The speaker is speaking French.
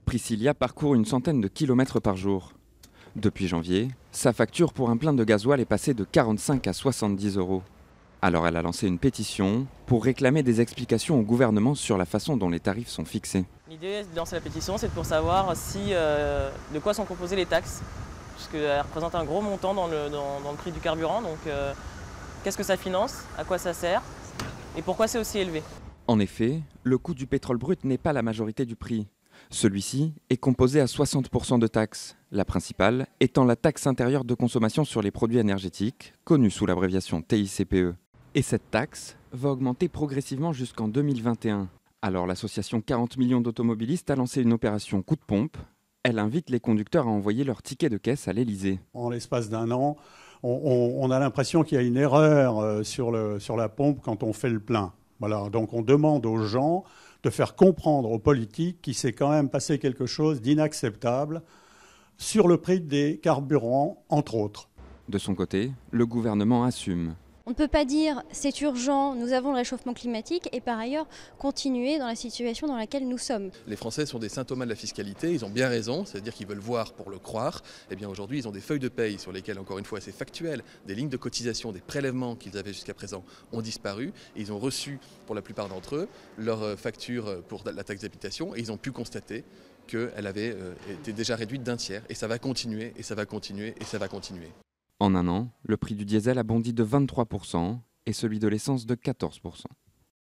Priscilla parcourt une centaine de kilomètres par jour. Depuis janvier, sa facture pour un plein de gasoil est passée de 45 à 70 euros. Alors elle a lancé une pétition pour réclamer des explications au gouvernement sur la façon dont les tarifs sont fixés. L'idée de lancer la pétition, c'est pour savoir de quoi sont composées les taxes, puisqu'elles représentent un gros montant dans le prix du carburant. Donc qu'est-ce que ça finance, à quoi ça sert et pourquoi c'est aussi élevé? En effet, le coût du pétrole brut n'est pas la majorité du prix. Celui-ci est composé à 60% de taxes, la principale étant la taxe intérieure de consommation sur les produits énergétiques, connue sous l'abréviation TICPE. Et cette taxe va augmenter progressivement jusqu'en 2021. Alors l'association 40 millions d'automobilistes a lancé une opération coup de pompe. Elle invite les conducteurs à envoyer leur ticket de caisse à l'Elysée. En l'espace d'un an, on a l'impression qu'il y a une erreur sur la pompe quand on fait le plein. Voilà, donc on demande aux gens de faire comprendre aux politiques qu'il s'est quand même passé quelque chose d'inacceptable sur le prix des carburants, entre autres. De son côté, le gouvernement assume. On ne peut pas dire c'est urgent, nous avons le réchauffement climatique et par ailleurs continuer dans la situation dans laquelle nous sommes. Les Français sont des saint-Thomas de la fiscalité, ils ont bien raison, c'est-à-dire qu'ils veulent voir pour le croire. Eh bien aujourd'hui ils ont des feuilles de paye sur lesquelles, encore une fois c'est factuel, des lignes de cotisation, des prélèvements qu'ils avaient jusqu'à présent ont disparu. Et ils ont reçu pour la plupart d'entre eux leur facture pour la taxe d'habitation et ils ont pu constater qu'elle avait été déjà réduite d'un tiers. Et ça va continuer, et ça va continuer, et ça va continuer. En un an, le prix du diesel a bondi de 23% et celui de l'essence de 14%.